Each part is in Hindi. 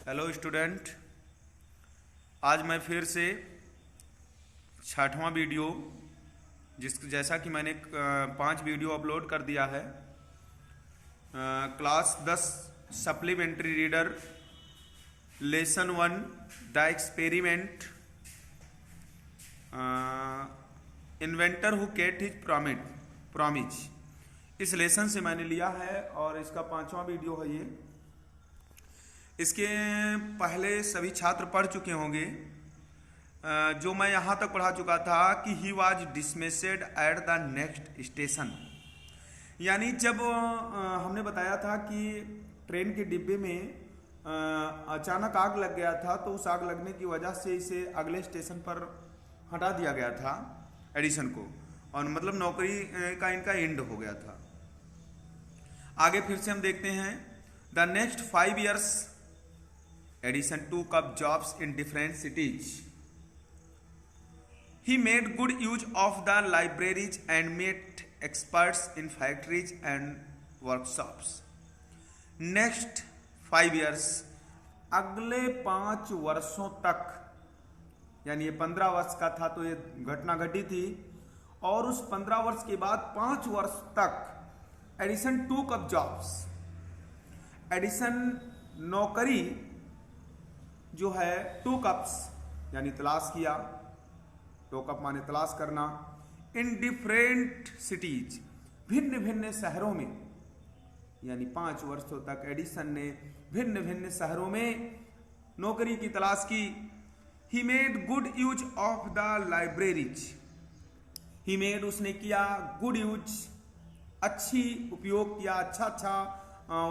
Hello student. आज मैं फिर से 6वां वीडियो जैसा कि मैंने 5 वीडियो अपलोड कर दिया है। Class 10 supplementary reader lesson 1 the experiment inventor who kept his promise इस लेसन से मैंने लिया है और इसका 5वां वीडियो है ये। इसके पहले सभी छात्र पढ़ चुके होंगे। जो मैं यहाँ तक पढ़ा चुका था कि he was dismissed at the next station, यानी जब हमने बताया था कि ट्रेन के डिब्बे में अचानक आग लग गया था, तो उस आग लगने की वजह से इसे अगले स्टेशन पर हटा दिया गया था एडिसन को, और मतलब नौकरी का इनका एंड हो गया था। आगे फिर से हम देखते हैं। The next 5 years Edison took up jobs in different cities. He made good use of the libraries and met experts in factories and workshops. Next 5 years, अगले 5 वर्षों तक, यानी ये 15 वर्ष का था तो ये घटना घटी थी, और उस 15 वर्ष के बाद 5 वर्ष तक एडिसन टूक अप जॉब्स, एडिसन नौकरी जो है टूक अप्स यानी तलाश किया, टूक अप माने तलाश करना, इन डिफरेंट सिटीज भिन्न भिन्न शहरों में, यानी 5 वर्षों तक एडिसन ने भिन्न भिन्न शहरों में नौकरी की तलाश की। He made good use of the libraries, he made उसने किया, गुड यूज अच्छी उपयोग किया, अच्छा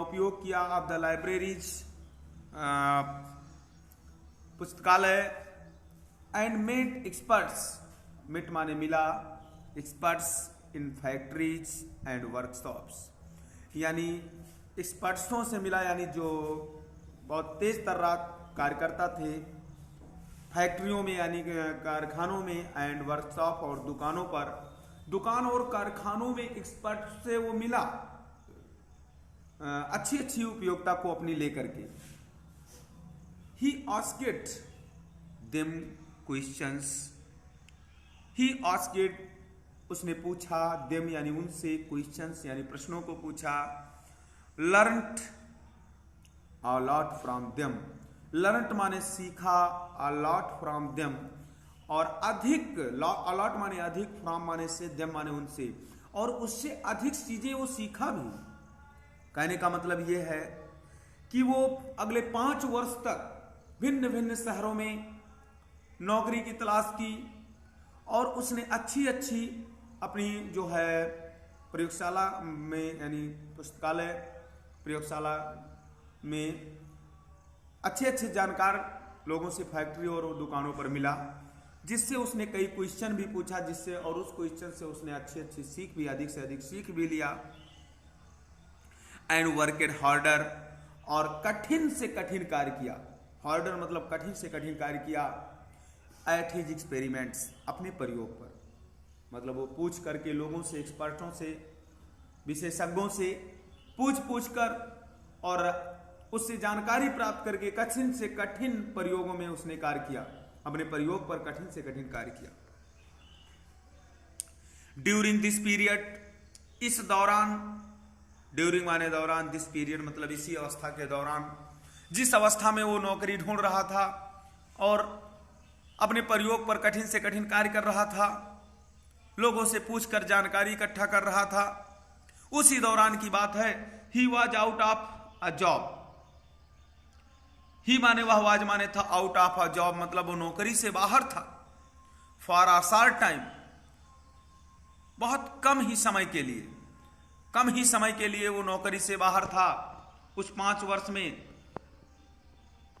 उपयोग किया, ऑफ द लाइब्रेरीज पुस्तकालय, एंड मेट एक्सपर्ट्स, मेट माने मिला, experts in factories and workshops, यानी एक्सपर्ट्सों से मिला, यानी जो बहुत तेज तर्रार कार्यकर्ता थे फैक्ट्रियों में यानी कारखानों में, एंड वर्कशॉप और दुकानों पर, दुकान और कारखानों में एक्सपर्ट से वो मिला अच्छी उपयोगिता को अपनी लेकर के। He asked them questions. He asked, उसने पूछा, them यानी उनसे, questions यानी प्रश्नों को पूछा, learned a lot from them. learned माने सीखा, a lot from them, और अधिक, a lot माने अधिक, from माने से, them माने उनसे, और उससे अधिक चीजें वो सीखा भी। कहने का मतलब ये है कि वो अगले 5 वर्ष तक भिन्न भिन्न शहरों में नौकरी की तलाश की, और उसने अच्छी अपनी जो है प्रयोगशाला में, यानी पुस्तकालय प्रयोगशाला में अच्छे जानकार लोगों से फैक्ट्री और दुकानों पर मिला, जिससे उसने कई क्वेश्चन भी पूछा, जिससे और उस क्वेश्चन से उसने अच्छी सीख भी, अधिक से अधिक सीख भी लिया। एंड वर्केड हार्डर, और कठिन से कठिन कार्य किया, हार्डर मतलब कठिन से कठिन कार्य किया, एट हिज एक्सपेरिमेंट्स, अपने प्रयोग पर, मतलब वो पूछ करके लोगों से, एक्सपर्टों से, विशेषज्ञों से पूछ कर और उससे जानकारी प्राप्त करके कठिन से कठिन प्रयोगों में उसने कार्य किया, अपने प्रयोग पर कठिन से कठिन कार्य किया। ड्यूरिंग दिस पीरियड, इस दौरान, ड्यूरिंग माने दौरान, दिस पीरियड मतलब इसी अवस्था के दौरान, जिस अवस्था में वो नौकरी ढूंढ रहा था और अपने प्रयोग पर कठिन से कठिन कार्य कर रहा था, लोगों से पूछकर जानकारी इकट्ठा कर रहा था, उसी दौरान की बात है। He was out of a job, he माने वह, वाज माने था, आउट ऑफ अ जॉब मतलब वो नौकरी से बाहर था, फॉर अ शॉर्ट टाइम, बहुत कम ही समय के लिए वो नौकरी से बाहर था उस 5 वर्ष में।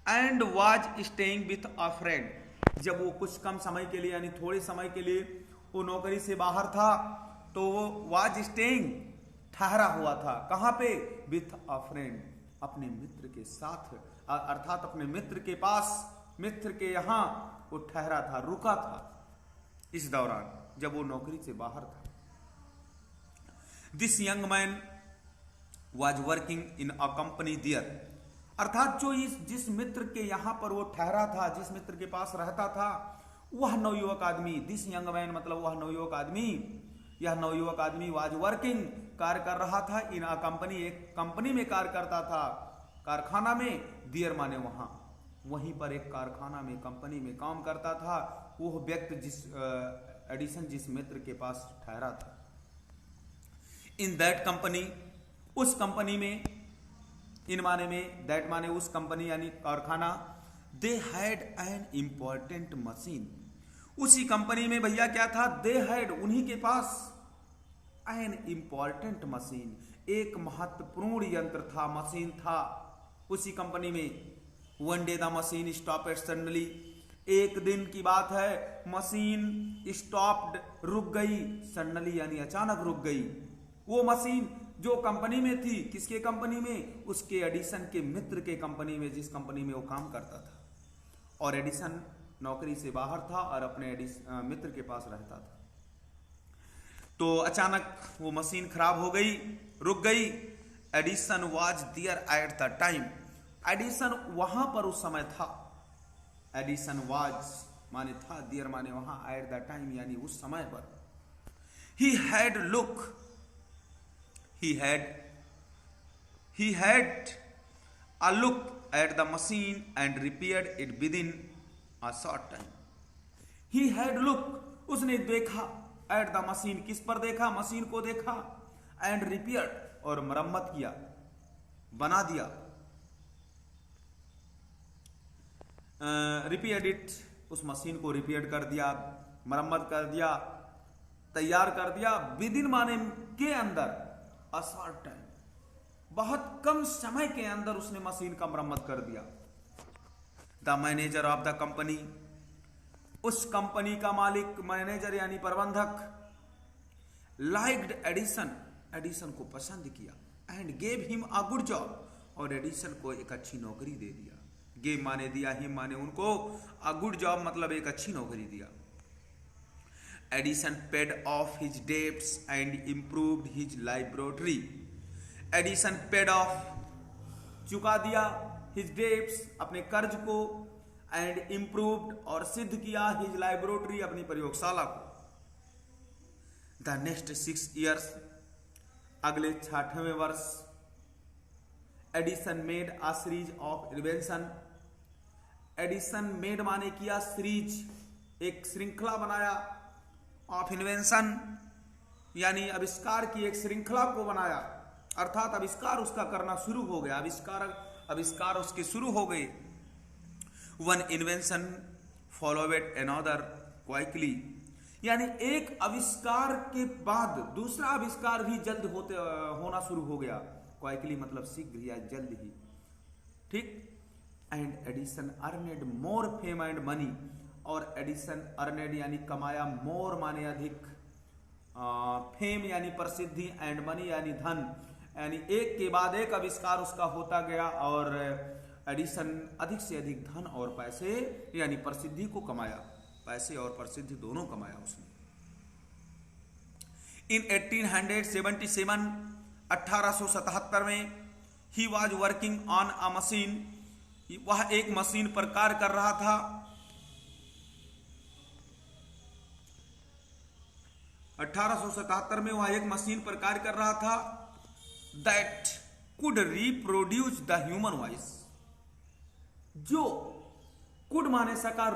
And was staying with a friend, जब वो कुछ कम समय के लिए यानी थोड़े समय के लिए वो नौकरी से बाहर था, तो वो वाज स्टेइंग ठहरा हुआ था, कहां पे, विथ अ फ्रेंड, अपने मित्र के साथ, अर्थात अपने मित्र के पास, मित्र के यहां वो ठहरा था, रुका था इस दौरान जब वो नौकरी से बाहर था। This young man was working in a company there, अर्थात जो जिस मित्र के यहां पर वो ठहरा था, जिस मित्र के पास रहता था, वह नवयुवक आदमी, दिस यंग मैन मतलब वह नवयुवक आदमी, यह नवयुवक आदमी वाज वर्किंग, कार्य कर रहा था, इन अ कंपनी, एक कंपनी में कार्य करता था, कारखाना में, दियर माने वहां, वहीं पर एक कारखाना में, कंपनी में काम करता था वो व्यक्ति, जिस एडिसन जिस मित्र के पास ठहरा था। इन दैट कंपनी, उस कंपनी में, इन माने में, दैट माने उस कंपनी यानी कारखाना, they had an important machine, उसी कंपनी में भैया क्या था, दे हैड, उन्हीं के पास, एन इंपॉर्टेंट मशीन, एक महत्वपूर्ण यंत्र था, मशीन था उसी कंपनी में। One day the machine stopped suddenly, एक दिन की बात है, मशीन स्टॉप्ड, रुक गई, सडनली यानी अचानक रुक गई। वो मशीन जो कंपनी में थी, किसके कंपनी में, उसके एडिसन के मित्र के कंपनी में, जिस कंपनी में वो काम करता था, और एडिसन नौकरी से बाहर था और अपने मित्र के पास रहता था। तो अचानक वो मशीन खराब हो गई, रुक गई। Edison was there at the time, Edison वहां पर उस समय था। एडिसन वाज माने था, देयर माने वहां, एट द टाइम यानी उस समय पर। He had look, he had a look at the machine and repaired it within a short time. He had look, उसने देखा, at the machine, किस पर देखा, मशीन को देखा, and repaired, और मरम्मत किया, बना दिया, repaired it, उस मशीन को रिपेयर कर दिया, मरम्मत कर दिया, तैयार कर दिया, विदिन माने के अंदर, a short time, बहुत कम समय के अंदर उसने मशीन का मरम्मत कर दिया। The manager of the company, उस कंपनी का मालिक, मैनेजर यानी प्रबंधक, लाइक्ड एडिसन, एडिसन को पसंद किया, and gave him a good job, और एडिसन को एक अच्छी नौकरी दे दिया। गेव माने दिया, हिम माने उनको, अ गुड जॉब मतलब एक अच्छी नौकरी दिया। Edison paid of his debts and improved his laboratory, Edison paid of, चुका दिया, हिज डेब्ट्स, अपने कर्ज को, एंड इम्प्रूव्ड, और सिद्ध किया, हिज लैबोरेटरी, अपनी प्रयोगशाला को। द नेक्स्ट 6 years, अगले 6वें वर्ष, Edison made a series of invention, Edison made माने किया, सीरीज एक श्रृंखला बनाया, ऑफ इन्वेंशन यानी आविष्कार की एक श्रृंखला को बनाया, अर्थात आविष्कार उसका करना शुरू हो गया, आविष्कार उसके शुरू हो गए। वन इन्वेंशन फॉलोवेड अनदर क्वाइकली, यानी एक आविष्कार के बाद दूसरा आविष्कार भी जल्द होना शुरू हो गया। क्वाइकली मतलब शीघ्र या जल्द ही, ठीक। And Edison अर्नेड more fame and money, और एडिसन अर्नेड यानी कमाया, मोर माने अधिक, फेम यानी प्रसिद्धि, एंड मनी यानी धन, यानी एक के बाद एक आविष्कार उसका होता गया, और एडिसन अधिक से अधिक धन और पैसे यानी प्रसिद्धि को कमाया, पैसे और प्रसिद्धि दोनों कमाया उसने। इन 1877, 1877 में, he was working on a machine, वह एक मशीन पर कार्य कर रहा था। 1877 में वह एक मशीन पर कार्य कर रहा था, that could reproduce the human voice, जो कुड माने सका,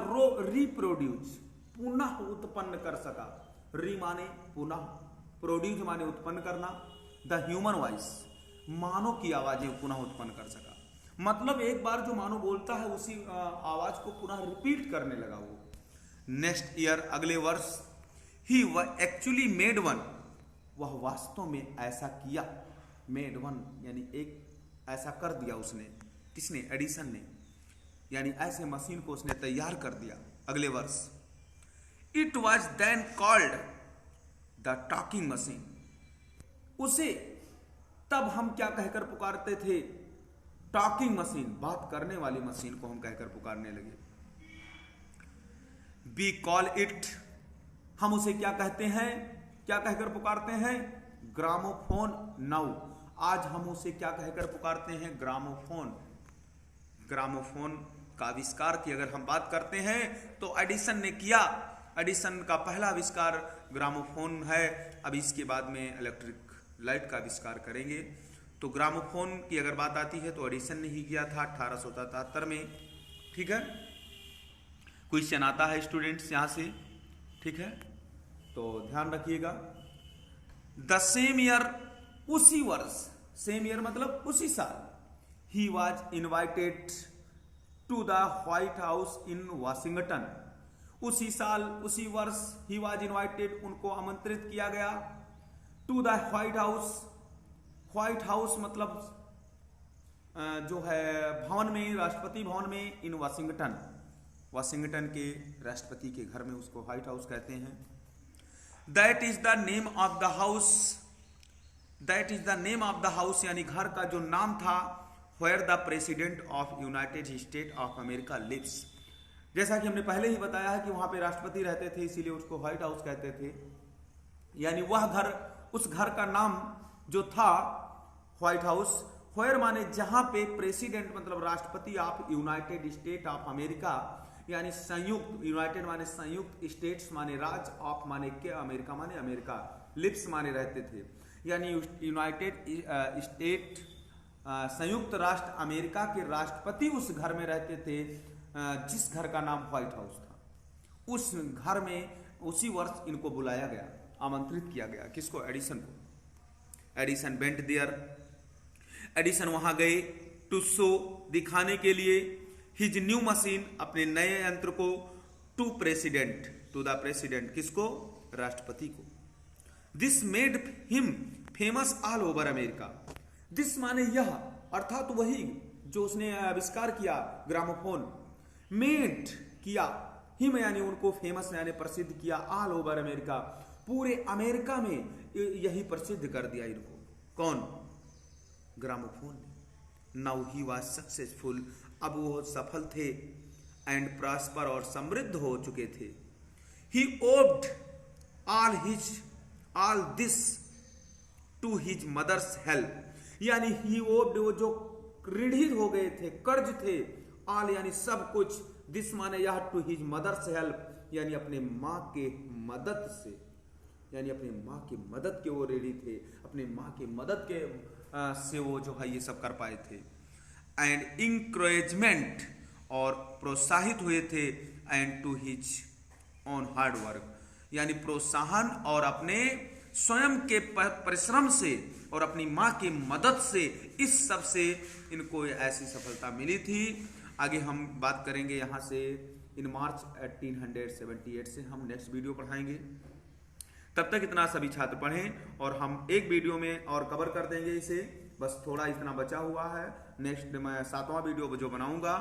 रिप्रोड्यूस पुनः उत्पन्न कर सका, री माने पुनः, प्रोड्यूस माने उत्पन्न करना, द ह्यूमन वॉइस मानव की आवाजें पुनः उत्पन्न कर सका, मतलब एक बार जो मानव बोलता है उसी आवाज को पुनः रिपीट करने लगा वो। नेक्स्ट ईयर, अगले वर्ष, ही एक्चुअली मेड वन, वह वास्तव में ऐसा किया, मेड वन यानी एक ऐसा कर दिया उसने, किसने, एडिसन ने, यानी ऐसे मशीन को उसने तैयार कर दिया अगले वर्ष। It was then called the talking machine, उसे तब हम क्या कहकर पुकारते थे, टॉकिंग मशीन, बात करने वाली मशीन को हम कहकर पुकारने लगे। वी कॉल इट, हम उसे क्या कहते हैं, क्या कहकर पुकारते हैं, ग्रामोफोन नाउ, आज हम उसे क्या कहकर पुकारते हैं, ग्रामोफोन, ग्रामोफोन का आविष्कार की अगर हम बात करते हैं तो एडिसन ने किया। एडिसन का पहला आविष्कार ग्रामोफोन है। अब इसके बाद में इलेक्ट्रिक लाइट का आविष्कार करेंगे। तो ग्रामोफोन की अगर बात आती है तो एडिसन ने ही किया था 1877 में। ठीक है, क्वेश्चन आता है स्टूडेंट्स यहाँ से। ठीक है, तो ध्यान रखिएगा। द सेम ईयर, उसी वर्ष, सेम ईयर मतलब उसी साल, he was invited to the White House in Washington. उसी साल, उसी वर्ष, ही वॉज इन्वाइटेड, उनको आमंत्रित किया गया, to the White House. White House मतलब जो है भवन में, राष्ट्रपति भवन में, इन वाशिंगटन, वाशिंगटन के राष्ट्रपति के घर में उसको व्हाइट हाउस कहते हैं। That is the name of the house, that is the name of the house यानी घर का जो नाम था, where the president of United State of America lives. जैसा कि हमने पहले ही बताया है कि वहां पे राष्ट्रपति रहते थे, इसीलिए उसको व्हाइट हाउस कहते थे। यानी वह घर, उस घर का नाम जो था व्हाइट हाउस, वेयर माने जहां पे प्रेसिडेंट मतलब राष्ट्रपति of United State of America यानी संयुक्त, यूनाइटेड माने संयुक्त, स्टेट्स माने राज्य, ऑफ माने के, अमेरिका माने अमेरिका, लिप्स माने रहते थे। यानी यूनाइटेड स्टेट, संयुक्त राष्ट्र अमेरिका के राष्ट्रपति उस घर में रहते थे, जिस घर का नाम व्हाइट हाउस था। उस घर में उसी वर्ष इनको बुलाया गया, आमंत्रित किया गया। किसको? एडिसन को। एडिसन वेंट देयर, एडिसन वहां गए, टू शो, दिखाने के लिए, हिज न्यू मशीन, अपने नए यंत्र को, to president, to the president, किसको? राष्ट्रपति को। This made him famous all over America. This माने यह, अर्थात वही जो उसने आविष्कार किया ग्रामोफोन, मेड किया, हिम यानी उनको फेमस यानी प्रसिद्ध किया, ऑल ओवर अमेरिका, पूरे अमेरिका में यही प्रसिद्ध कर दिया इनको। कौन? ग्रामोफोन ने। नाउ ही वाज सक्सेसफुल, अब वो सफल थे, एंड प्रॉस्पर और समृद्ध हो चुके थे। He owed all this to his mother's help, यानी ही ओव्ड, वो जो ऋणी हो गए थे, कर्ज थे, ऑल यानी सब कुछ, दिस माने यह, टू हिज मदर्स हेल्प यानी अपने माँ के मदद से, यानी अपने माँ की मदद के वो ऋणी थे, अपने माँ की मदद के से वो जो है ये सब कर पाए थे। एंड इंकरेजमेंट, और प्रोत्साहित हुए थे, and to his own hard work, यानी प्रोत्साहन और अपने स्वयं के परिश्रम से और अपनी माँ की मदद से, इस सब से इनको ऐसी सफलता मिली थी। आगे हम बात करेंगे यहाँ से इन मार्च 1878 से हम नेक्स्ट वीडियो पढ़ाएंगे। तब तक इतना सभी छात्र पढ़ें और हम एक वीडियो में और कवर कर देंगे इसे, बस थोड़ा इतना बचा हुआ है। नेक्स्ट मैं 7वां वीडियो जो बनाऊंगा